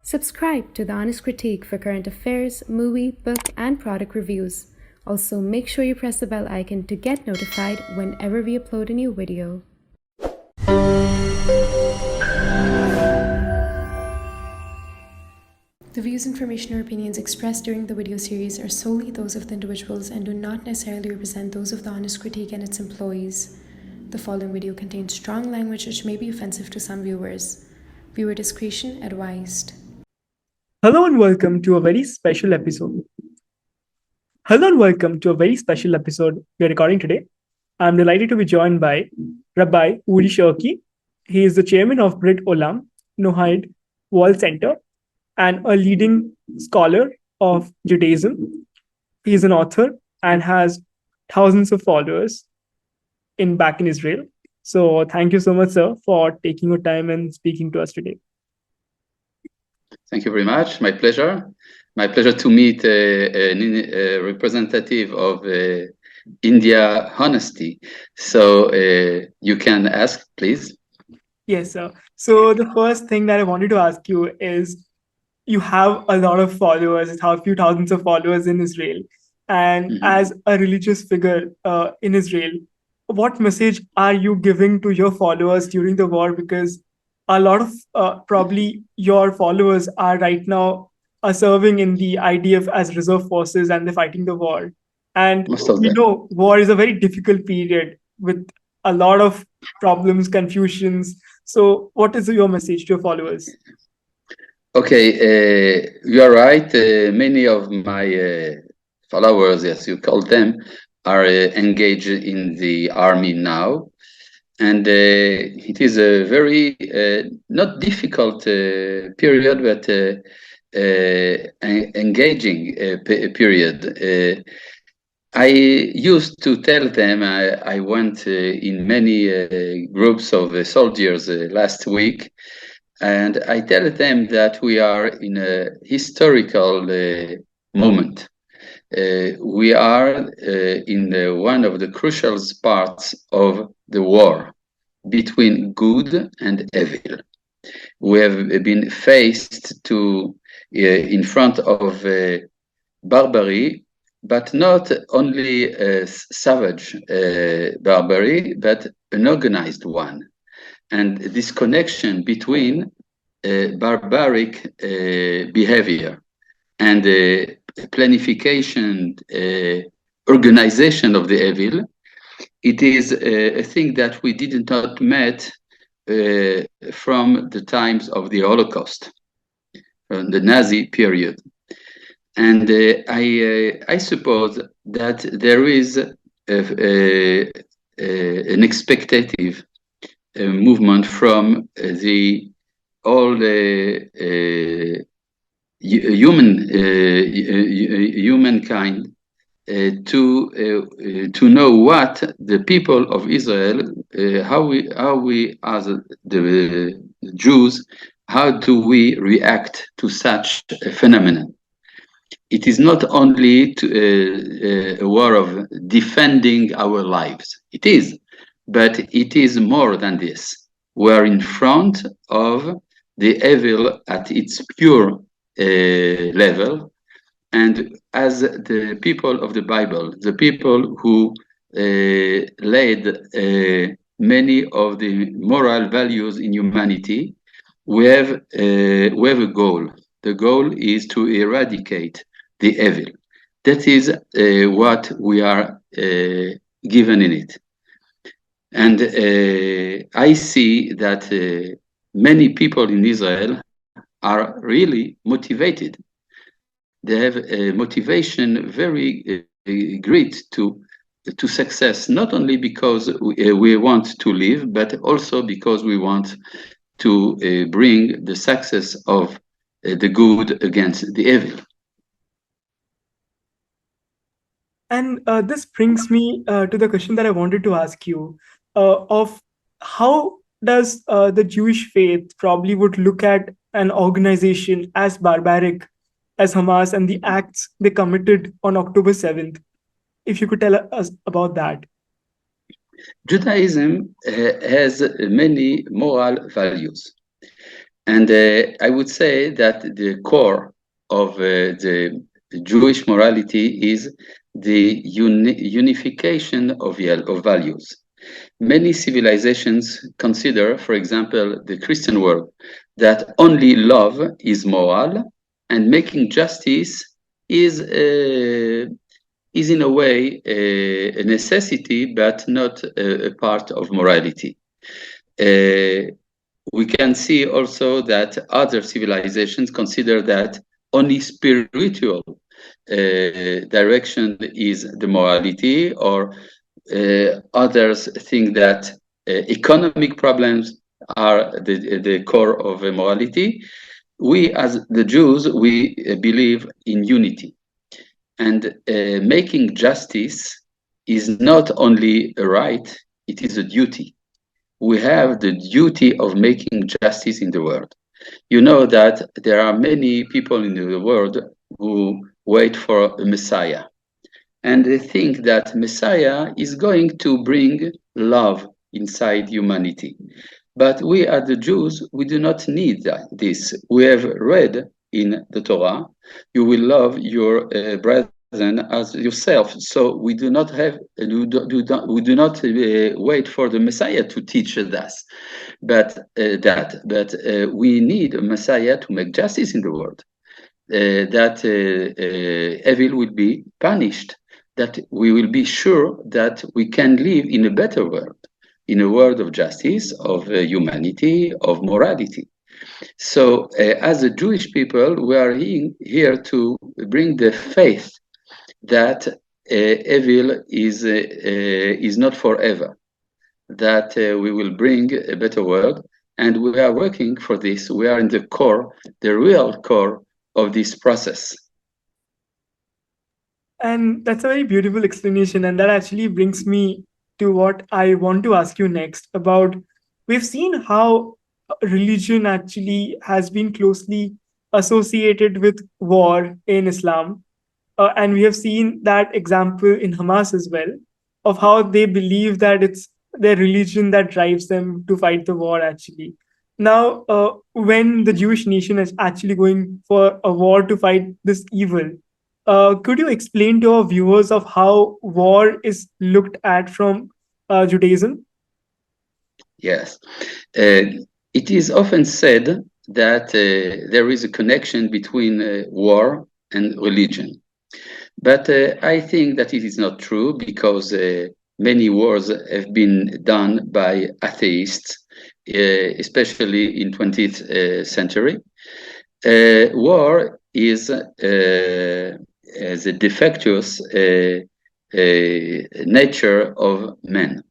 Subscribe to The Honest Critique for current affairs, movie, book, and product reviews. Also, make sure you press the bell icon to get notified whenever we upload a new video. The views, information, or opinions expressed during the video series are solely those of the individuals and do not necessarily represent those of The Honest Critique and its employees. The following video contains strong language which may be offensive to some viewers. Viewer discretion advised. Hello and welcome to a very special episode. We are recording today. I'm delighted to be joined by Rabbi Oury Cherki. He is the chairman of Britam Noide Wall Center and a leading scholar of Judaism. He is an author and has thousands of followers back in Israel. So thank you so much, sir, for taking your time and speaking to us today. Thank you very much. My pleasure. My pleasure to meet a representative of India Honesty. So you can ask, please. Yes, sir. So the first thing that I wanted to ask you is, you have a lot of followers, a few thousands of followers in Israel. And as a religious figure in Israel, what message are you giving to your followers during the war? Because a lot of probably your followers are right now serving in the IDF as reserve forces and they're fighting the war. And we know war is a very difficult period with a lot of problems, confusions. So what is your message to your followers? Okay, you are right. Many of my followers, as you call them, are engaged in the army now. And it is a very not difficult period, but engaging period. I used to tell them, I went in many groups of soldiers last week, and I tell them that we are in a historical moment. We are in one of the crucial parts of the war between good and evil. We have been faced in front of barbary, but not only savage barbary, but an organized one. And this connection between barbaric behavior and planification, organization of the evil, it is a thing that we did not met from the times of the Holocaust, from the Nazi period. And I suppose that there is an expectative movement from all humankind to know what the people of Israel, how we as the Jews, how do we react to such a phenomenon? It is not only a war of defending our lives. It is, but it is more than this. We are in front of the evil at its pure level. And as the people of the Bible, the people who laid many of the moral values in humanity, we have a goal. The goal is to eradicate the evil. That is what we are given in it. And I see that many people in Israel are really motivated. They have a motivation very great to success, not only because we want to live, but also because we want to bring the success of the good against the evil. And this brings me to the question that I wanted to ask you of how does the Jewish faith probably would look at an organization as barbaric as Hamas and the acts they committed on October 7th. If you could tell us about that. Judaism has many moral values. And I would say that the core of the Jewish morality is the unification of values. Many civilizations consider, for example, the Christian world, that only love is moral, and making justice is in a way a necessity, but not a part of morality. We can see also that other civilizations consider that only spiritual direction is the morality, or others think that economic problems are the core of morality. We, as the Jews, we believe in unity. And making justice is not only a right, it is a duty. We have the duty of making justice in the world. You know that there are many people in the world who wait for a Messiah. And they think that Messiah is going to bring love inside humanity. But we, as the Jews, we do not need this. We have read in the Torah, you will love your brethren as yourself. So we do not have, we do not wait for the Messiah to teach us, but we need a Messiah to make justice in the world. That evil will be punished, that we will be sure that we can live in a better world, in a world of justice, of humanity, of morality. So as a Jewish people, we are here to bring the faith that evil is not forever, that we will bring a better world, and we are working for this. We are in the core, the real core of this process. And that's a very beautiful explanation. And that actually brings me to what I want to ask you next about. We've seen how religion actually has been closely associated with war in Islam. And we have seen that example in Hamas as well, of how they believe that it's their religion that drives them to fight the war, actually. Now, when the Jewish nation is actually going for a war to fight this evil, could you explain to our viewers of how war is looked at from Judaism? Yes. It is often said that there is a connection between war and religion. But I think that it is not true, because many wars have been done by atheists, especially in 20th century. War is the defectuous nature of men.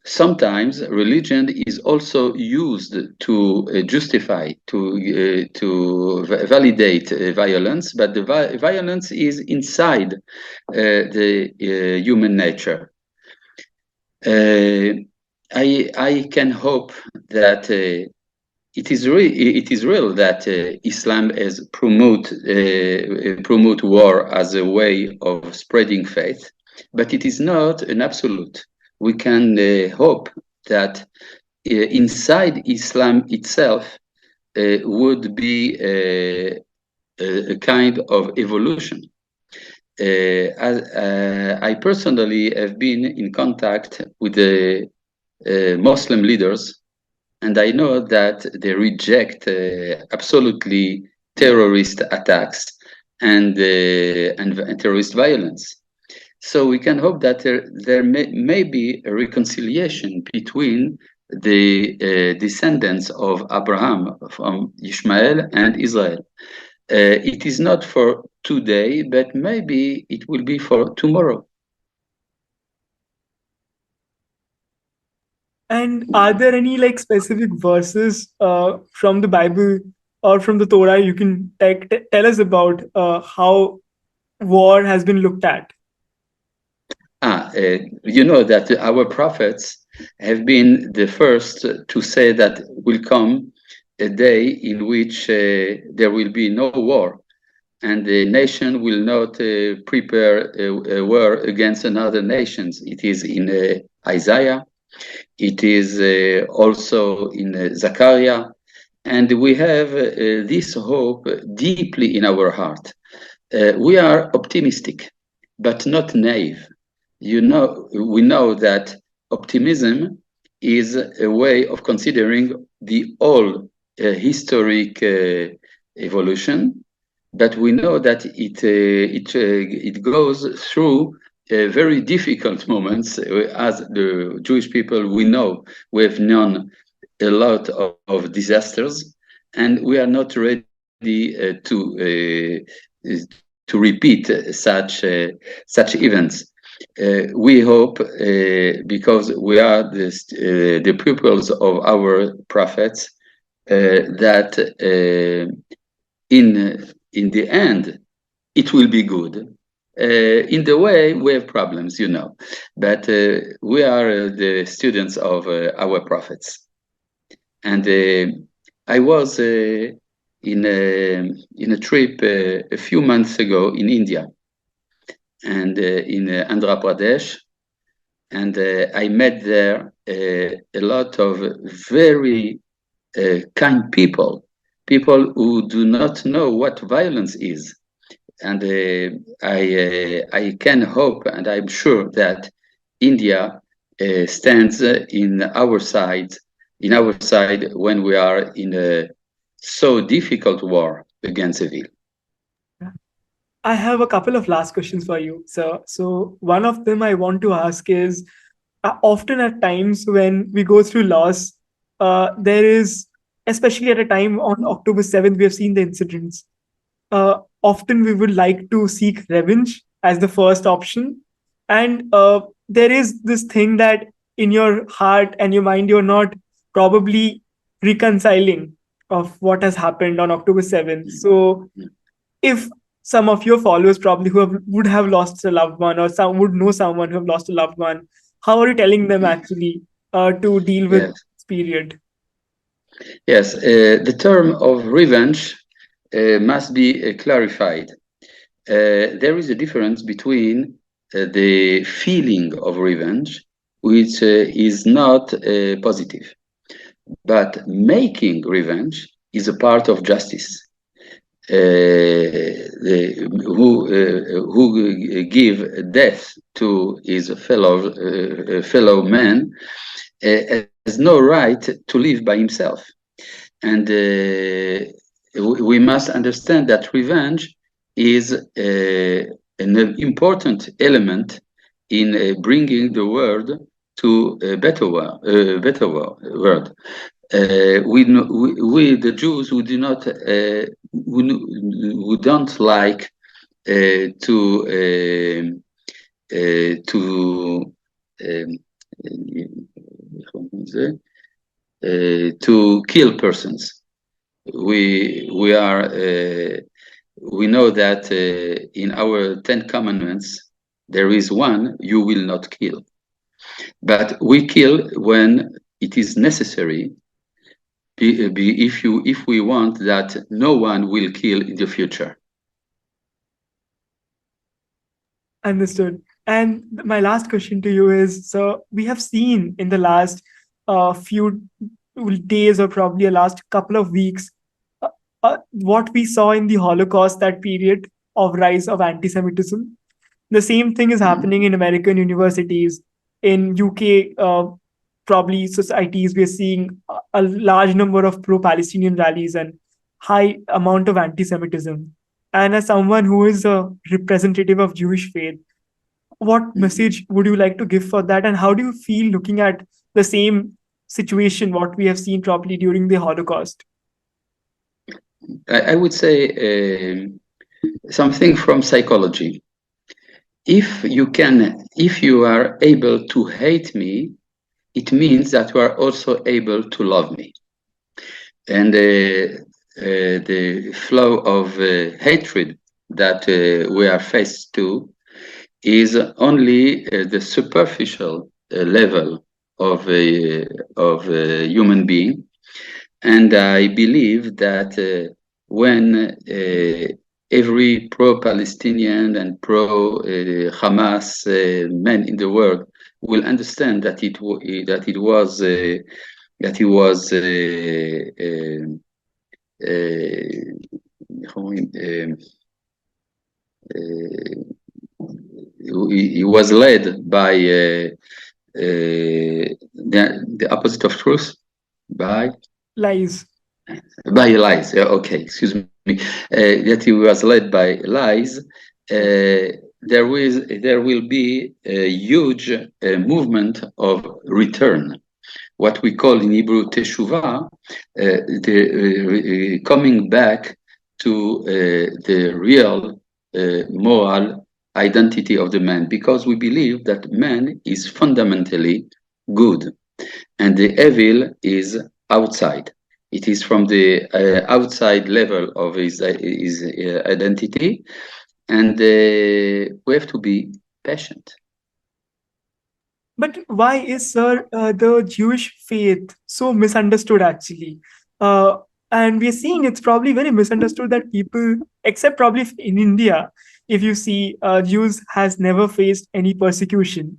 Sometimes religion is also used to justify, to validate violence, but the violence is inside the human nature. I can hope that it is real that Islam has promote war as a way of spreading faith, but it is not an absolute. We can hope that inside Islam itself would be a kind of evolution. I personally have been in contact with the Muslim leaders, and I know that they reject absolutely terrorist attacks and terrorist violence. So we can hope that there may be a reconciliation between the descendants of Abraham from Ishmael and Israel. It is not for today, but maybe it will be for tomorrow. And are there any specific verses from the Bible or from the Torah you can tell us about how war has been looked at? You know that our prophets have been the first to say that will come a day in which there will be no war, and the nation will not prepare a war against another nation. It is in Isaiah. It is also in Zechariah. and we have this hope deeply in our heart. We are optimistic, but not naive. We know that optimism is a way of considering the whole historic evolution, but we know that it goes through very difficult moments. As the Jewish people, we know we have known a lot of disasters, and we are not ready to repeat such events. We hope, because we are the pupils of our prophets, that in the end it will be good. In the way we have problems, but we are the students of our prophets. And I was in a trip a few months ago in India and in Andhra Pradesh, and I met there a lot of very kind people who do not know what violence is. And I can hope, and I'm sure that India stands in our side when we are in a so difficult war against evil. I have a couple of last questions for you. So one of them I want to ask is, often at times when we go through loss, there is, especially at a time on October 7th, we have seen the incidents. Often we would like to seek revenge as the first option. And there is this thing that in your heart and your mind, you're not probably reconciling of what has happened on October 7th. So if some of your followers probably would have lost a loved one, or some would know someone who have lost a loved one, how are you telling them actually to deal with this period? Yes, the term of revenge must be clarified. There is a difference between the feeling of revenge, which is not positive, but making revenge is a part of justice. Who give death to his fellow man has no right to live by himself, and we must understand that revenge is an important element in bringing the world to a better world. We the Jews who do not who don't like to kill persons. We know that in our 10 commandments there is one: you will not kill. But we kill when it is necessary. If we want that no one will kill in the future. Understood. And my last question to you is, so we have seen in the last few days, or probably the last couple of weeks, what we saw in the Holocaust, that period of rise of anti-Semitism. The same thing is happening in American universities, in UK, probably societies. We are seeing a large number of pro-Palestinian rallies and high amount of anti-Semitism. And as someone who is a representative of Jewish faith, what message would you like to give for that? And how do you feel looking at the same situation, what we have seen probably during the Holocaust? I would say something from psychology. If you are able to hate me, it means that you are also able to love me. And the flow of hatred that we are faced to is only the superficial level of a human being. And I believe that when every pro-Palestinian and pro-Hamas man in the world will understand that he was he was led by the opposite of truth, by Lies. lies. Okay, excuse me. That he was led by lies. There will be a huge movement of return, what we call in Hebrew teshuvah, coming back to the real moral identity of the man, because we believe that man is fundamentally good and the evil is outside. It is from the outside level of his identity, and we have to be patient. But why is, sir, the Jewish faith so misunderstood actually? And we're seeing it's probably very misunderstood that people, except probably in India, if you see, Jews has never faced any persecution.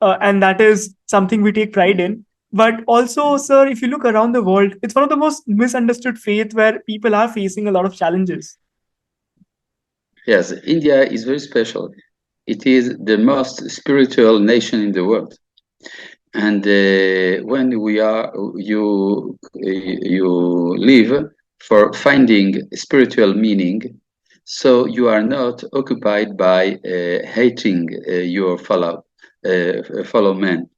And that is something we take pride in. But also, sir, if you look around the world, it's one of the most misunderstood faith where people are facing a lot of challenges. Yes, India is very special. It is the most spiritual nation in the world, and when you live for finding spiritual meaning, so you are not occupied by hating your fellow man,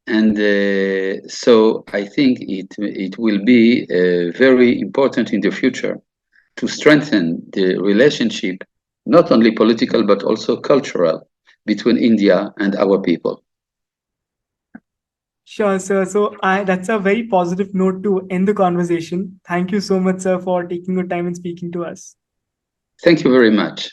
and so I think it will be very important in the future to strengthen the relationship, not only political, but also cultural, between India and our people. Sure, sir. So that's a very positive note to end the conversation. Thank you so much, sir, for taking your time and speaking to us. Thank you very much.